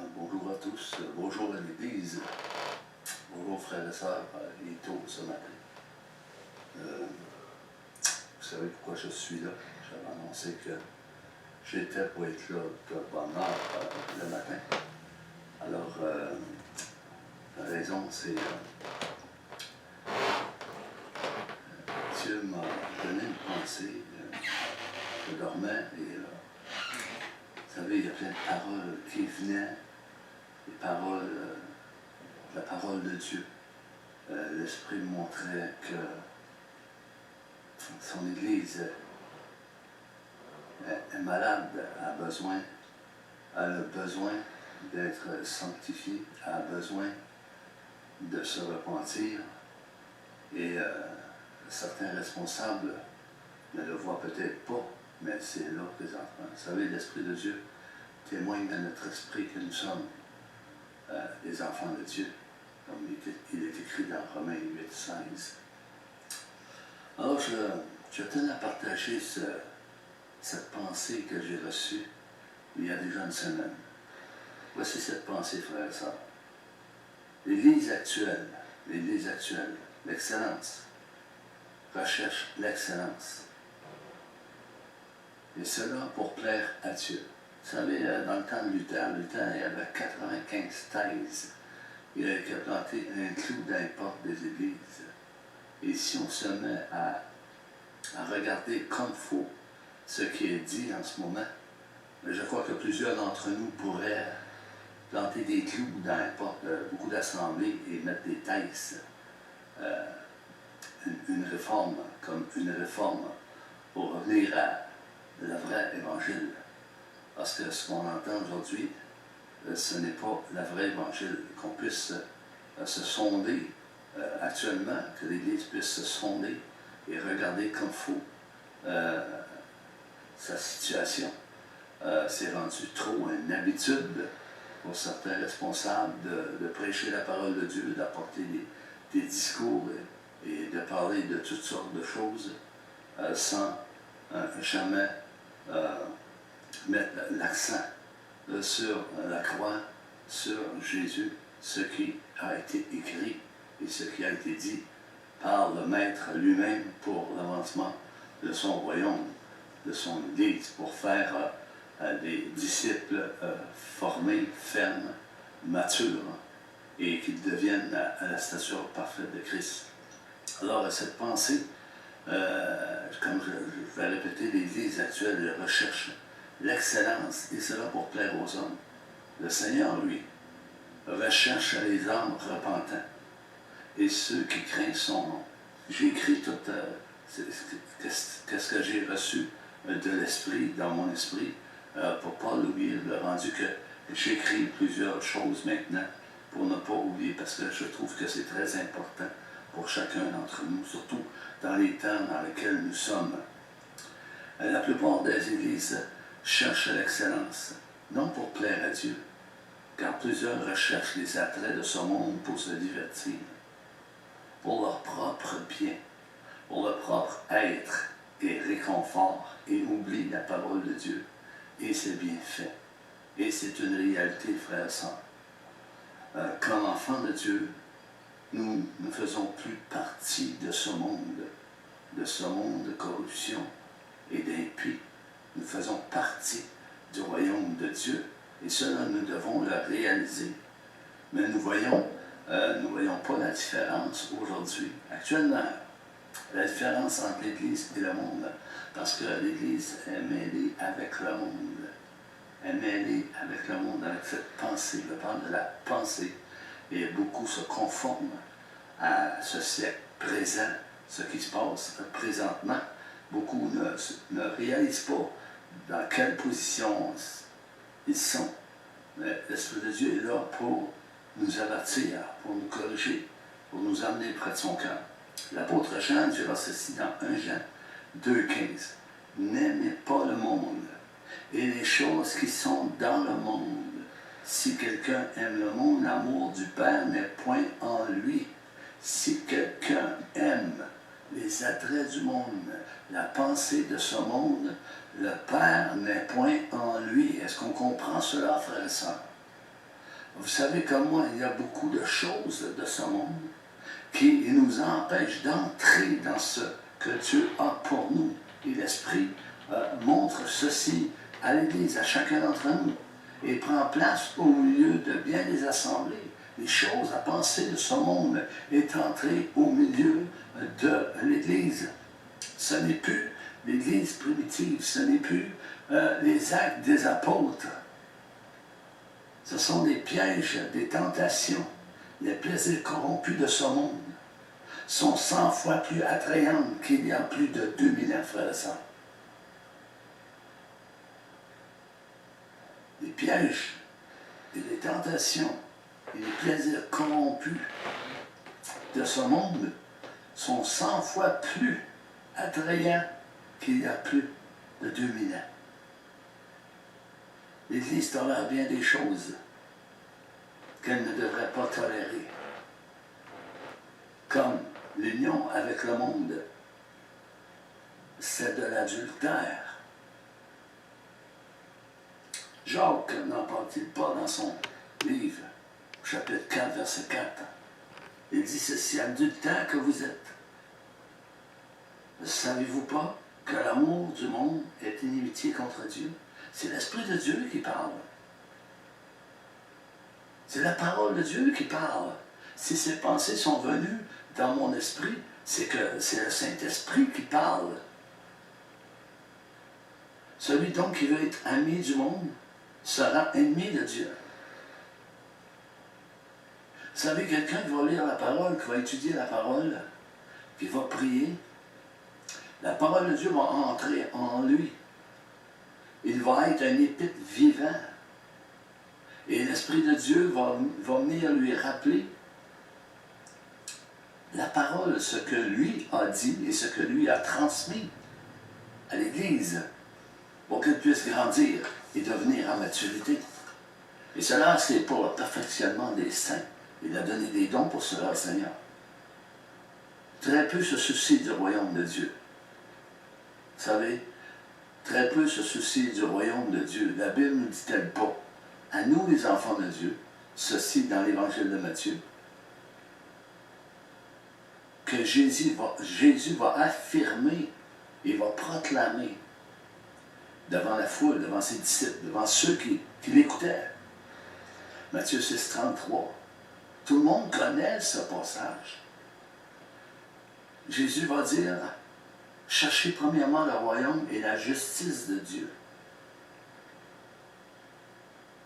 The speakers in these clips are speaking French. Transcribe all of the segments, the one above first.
Bonjour à tous, bonjour à l'Église, bonjour frères et sœurs, il est tôt ce matin. Vous savez pourquoi je suis là? J'avais annoncé que j'étais pour être là de bonne heure le matin. Alors, la raison, c'est Dieu m'a donné une pensée. Je dormais et vous savez, il y a plein de paroles qui venaient, des paroles, la parole de Dieu. L'Esprit me montrait que son Église est malade, a le besoin d'être sanctifiée, a besoin de se repentir. Et certains responsables ne le voient peut-être pas, mais c'est là présentement. Vous savez, l'Esprit de Dieu témoigne à notre esprit que nous sommes des enfants de Dieu, comme il est écrit dans Romains 8, 16. Alors, je tenais à partager cette pensée que j'ai reçue il y a déjà une semaine. Voici cette pensée, frères et sœurs. L'Église actuelle, l'excellence, recherche l'excellence. Et cela pour plaire à Dieu. Vous savez, dans le temps de Luther, il y avait 95 thèses. Il a planté un clou dans les portes des églises. Et si on se met à regarder comme il faut ce qui est dit en ce moment, je crois que plusieurs d'entre nous pourraient planter des clous dans les portes de beaucoup d'assemblées et mettre des thèses. Une réforme comme une réforme pour revenir à le vrai évangile. Parce que ce qu'on entend aujourd'hui, ce n'est pas le vrai évangile. Qu'on puisse se sonder actuellement, que l'Église puisse se sonder et regarder comme il faut sa situation. C'est rendu trop une habitude pour certains responsables de prêcher la parole de Dieu, d'apporter des discours et de parler de toutes sortes de choses sans jamais mettre l'accent sur la croix, sur Jésus, ce qui a été écrit et ce qui a été dit par le Maître lui-même pour l'avancement de son royaume, de son Église, pour faire des disciples formés, fermes, matures, et qu'ils deviennent à la stature parfaite de Christ. Alors, cette pensée, comme je vais répéter, l'Église actuelle recherche l'excellence, et cela pour plaire aux hommes. Le Seigneur, lui, recherche les hommes repentants et ceux qui craignent son nom. J'ai écrit tout qu'est-ce que j'ai reçu de l'Esprit, dans mon esprit, pour ne pas l'oublier, rendu que j'écris plusieurs choses maintenant pour ne pas oublier, parce que je trouve que c'est très important pour chacun d'entre nous, surtout dans les temps dans lesquels nous sommes. La plupart des églises cherchent l'excellence, non pour plaire à Dieu, car plusieurs recherchent les attraits de ce monde pour se divertir, pour leur propre bien, pour leur propre être et réconfort, et oublient la parole de Dieu. Et c'est bien fait. Et c'est une réalité, frères et sœurs. Comme enfants de Dieu, nous ne faisons plus partie de ce monde de corruption et d'impie. Nous faisons partie du royaume de Dieu, et cela, nous devons le réaliser. Mais nous voyons pas la différence aujourd'hui, actuellement, la différence entre l'Église et le monde, parce que l'Église est mêlée avec le monde. Elle est mêlée avec le monde, avec cette pensée. Je parle de la pensée, et beaucoup se conforment à ce siècle présent, ce qui se passe présentement. Beaucoup ne réalisent pas dans quelle position ils sont. Mais l'Esprit de Dieu est là pour nous avertir, pour nous corriger, pour nous amener près de son cœur. L'apôtre Jean dira ceci dans 1 Jean 2,15. N'aimez pas le monde et les choses qui sont dans le monde. Si quelqu'un aime le monde, l'amour du Père n'est point en lui. Si quelqu'un aime les attraits du monde, la pensée de ce monde, le Père n'est point en lui. Est-ce qu'on comprend cela, frères et sœurs? Vous savez comme moi, il y a beaucoup de choses de ce monde qui nous empêchent d'entrer dans ce que Dieu a pour nous. Et l'Esprit montre ceci à l'Église, à chacun d'entre nous, et prend place au milieu de bien des assemblées. Les choses à penser de ce monde est entré au milieu de l'Église. Ce n'est plus l'Église primitive, ce n'est plus les actes des apôtres. Ce sont des pièges, des tentations. Les plaisirs corrompus de ce monde sont 100 fois plus attrayantes qu'il y a plus de 2000 ans, frères et sœurs. Les pièges et les tentations et les plaisirs corrompus de ce monde sont 100 fois plus attrayants qu'il y a plus de 2000 ans. L'Église tolère bien des choses qu'elle ne devrait pas tolérer, comme l'union avec le monde. C'est de l'adultère. Jacques n'en parle-t-il pas dans son livre, chapitre 4, verset 4. Il dit ceci: adultère que vous êtes. Ne savez-vous pas que l'amour du monde est inimitié contre Dieu? C'est l'Esprit de Dieu qui parle. C'est la parole de Dieu qui parle. Si ces pensées sont venues dans mon esprit, c'est que c'est le Saint-Esprit qui parle. Celui donc qui veut être ami du monde sera ennemi de Dieu. Vous savez, quelqu'un qui va lire la parole, qui va étudier la parole, qui va prier, la parole de Dieu va entrer en lui. Il va être un épître vivant. Et l'Esprit de Dieu va venir lui rappeler la parole, ce que lui a dit et ce que lui a transmis à l'Église pour qu'elle puisse grandir et devenir en maturité. Et cela, c'est pour le perfectionnement des saints. Il a donné des dons pour cela, le Seigneur. Très peu se soucient du royaume de Dieu. Vous savez, très peu se soucient du royaume de Dieu. La Bible ne dit-elle pas, à nous les enfants de Dieu, ceci dans l'Évangile de Matthieu, que Jésus va affirmer et va proclamer devant la foule, devant ses disciples, devant ceux qui l'écoutaient. Matthieu 6, 33. Tout le monde connaît ce passage. Jésus va dire, cherchez premièrement le royaume et la justice de Dieu.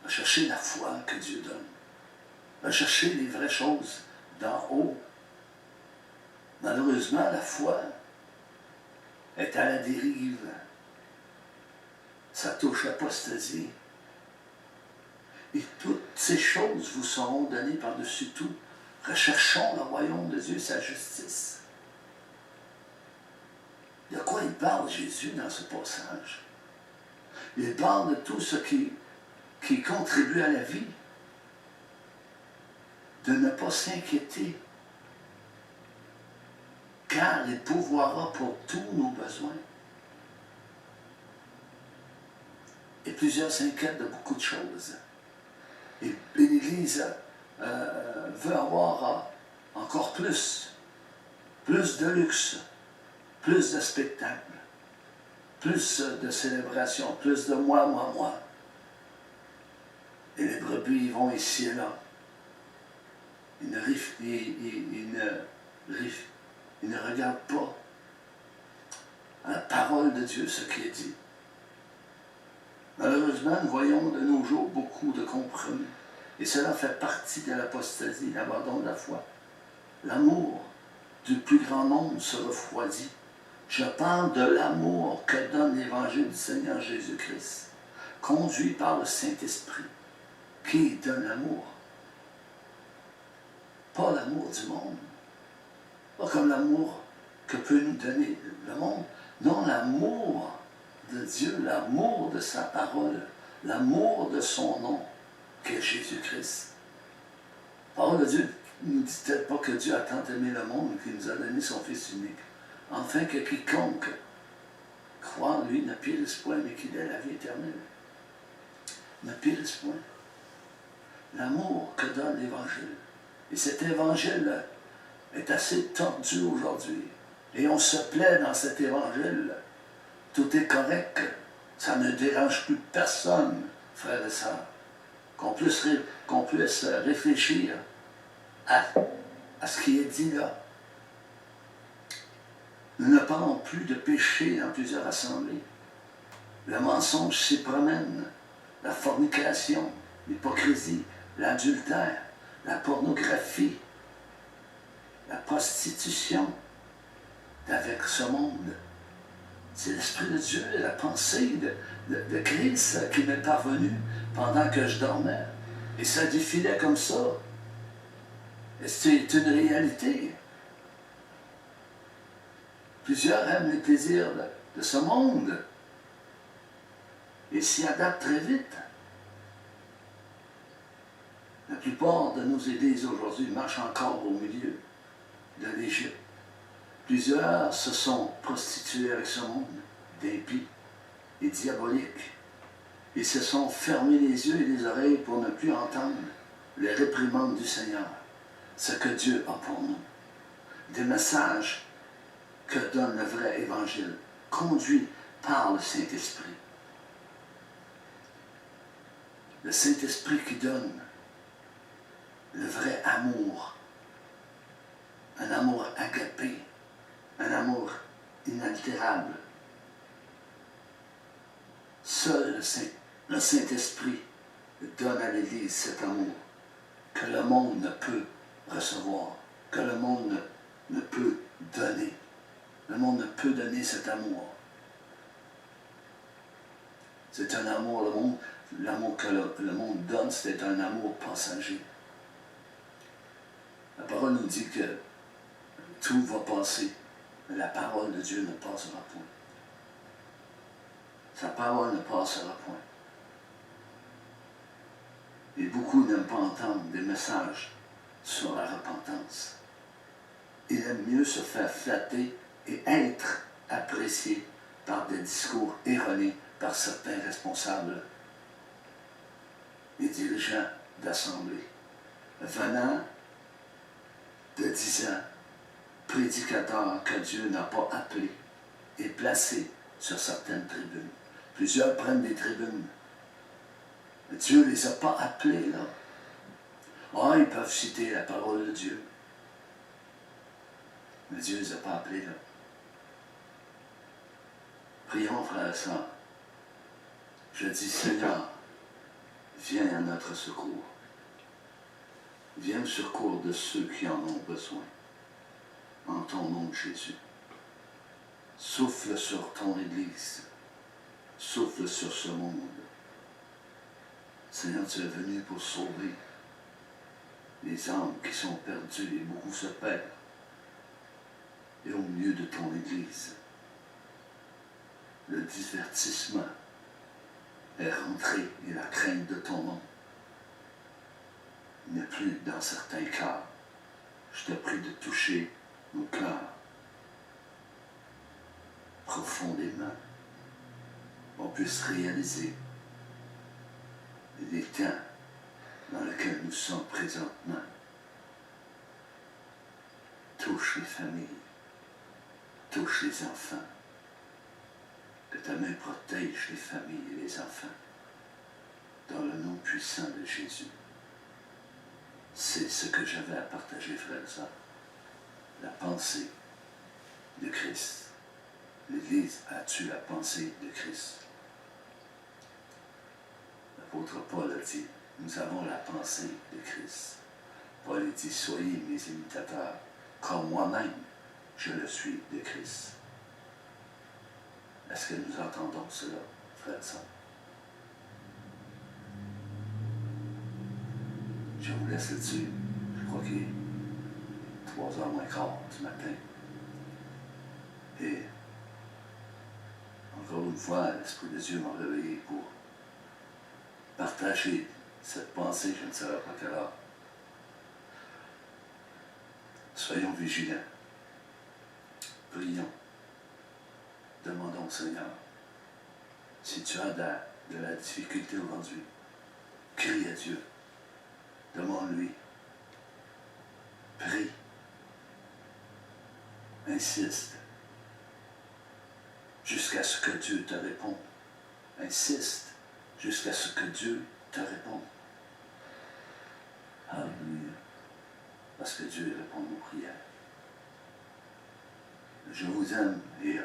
Cherchez la foi que Dieu donne. Cherchez les vraies choses d'en haut. Malheureusement, la foi est à la dérive. Ça touche l'apostasie. Et toutes ces choses vous seront données par-dessus tout. Recherchons le royaume de Dieu et sa justice. De quoi il parle Jésus dans ce passage? Il parle de tout ce qui contribue à la vie. De ne pas s'inquiéter. Car il pourvoira pour tous nos besoins. Et plusieurs s'inquiètent de beaucoup de choses. Et l'Église veut avoir encore plus de luxe, plus de spectacles, plus de célébrations, plus de moi. Et les brebis vont ici et là. Ils ne regardent pas à la parole de Dieu ce qui est dit. Malheureusement, nous voyons de nos jours beaucoup de compromis. Et cela fait partie de l'apostasie, l'abandon de la foi. L'amour du plus grand nombre se refroidit. Je parle de l'amour que donne l'Évangile du Seigneur Jésus-Christ, conduit par le Saint-Esprit, qui donne l'amour. Pas l'amour du monde. Pas comme l'amour que peut nous donner le monde. Non, l'amour de Dieu, l'amour de sa parole, l'amour de son nom, qu'est Jésus-Christ. La parole de Dieu ne nous dit-elle pas que Dieu a tant aimé le monde et qu'il nous a donné son Fils unique, afin que quiconque croit en lui ne périsse point, mais qu'il ait la vie éternelle. Ne périsse point. L'amour que donne l'Évangile. Et cet Évangile est assez tordu aujourd'hui. Et on se plaît dans cet Évangile. Tout est correct. Ça ne dérange plus personne, frères et sœurs. Qu'on puisse réfléchir à ce qui est dit là. Nous ne parlons plus de péché dans plusieurs assemblées. Le mensonge s'y promène, la fornication, l'hypocrisie, l'adultère, la pornographie, la prostitution avec ce monde. C'est l'Esprit de Dieu, la pensée de Christ qui m'est parvenue pendant que je dormais. Et ça défilait comme ça. Et c'est une réalité. Plusieurs aiment les plaisirs de ce monde et s'y adaptent très vite. La plupart de nos églises aujourd'hui marchent encore au milieu de l'Égypte. Plusieurs se sont prostitués avec ce monde, d'impie et diabolique. Ils se sont fermés les yeux et les oreilles pour ne plus entendre les réprimandes du Seigneur, ce que Dieu a pour nous. Des messages que donne le vrai Évangile, conduit par le Saint-Esprit. Le Saint-Esprit qui donne le vrai amour, un amour agapé, un amour inaltérable. Seul le Saint-Esprit donne à l'Église cet amour que le monde ne peut recevoir, que le monde ne peut donner. Le monde ne peut donner cet amour. C'est un amour, l'amour que le monde donne, c'est un amour passager. La parole nous dit que tout va passer, mais la parole de Dieu ne passera point. Sa parole ne passera point. Et beaucoup n'aiment pas entendre des messages sur la repentance. Il aime mieux se faire flatter et être apprécié par des discours erronés par certains responsables et dirigeants d'assemblée, venant de 10 ans, prédicateurs que Dieu n'a pas appelés et placés sur certaines tribunes. Plusieurs prennent des tribunes. Mais Dieu ne les a pas appelés là. Ah, ils peuvent citer la parole de Dieu. Mais Dieu ne les a pas appelés là. Prions, frères et sœurs. Je dis, Seigneur, viens à notre secours. Viens au secours de ceux qui en ont besoin. En ton nom, Jésus. Souffle sur ton Église. Souffle sur ce monde. Seigneur, tu es venu pour sauver les âmes qui sont perdues et beaucoup se perdent. Et au milieu de ton Église, le divertissement est rentré et la crainte de ton nom n'est plus dans certains cas. Je te prie de toucher nos cœurs profondément. On puisse réaliser les temps dans lesquels nous sommes présentement. Touche les familles, touche les enfants. Que ta main protège les familles et les enfants. Dans le nom puissant de Jésus. C'est ce que j'avais à partager, frères et sœurs. La pensée de Christ. L'Église a-tu la pensée de Christ? L'apôtre Paul a dit, nous avons la pensée de Christ. Paul a dit, soyez mes imitateurs, comme moi-même, je le suis de Christ. Est-ce que nous entendons cela, frères et sœurs? Je vous laisse là-dessus. Je crois qu'il est 3h moins quart du matin. Et encore une fois, l'Esprit de Dieu m'a réveillé pour partager cette pensée, je ne sais pas quelle heure. Soyons vigilants. Prions. Demandons au Seigneur, si tu as de la difficulté aujourd'hui, crie à Dieu. Demande-lui. Prie. Insiste. Jusqu'à ce que Dieu te réponde. Insiste jusqu'à ce que Dieu te réponde. Alléluia. Parce que Dieu répond aux prières. Je vous aime et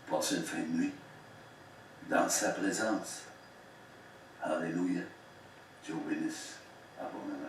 passez une fin de nuit dans sa présence. Alléluia. Dieu vous bénisse abondamment.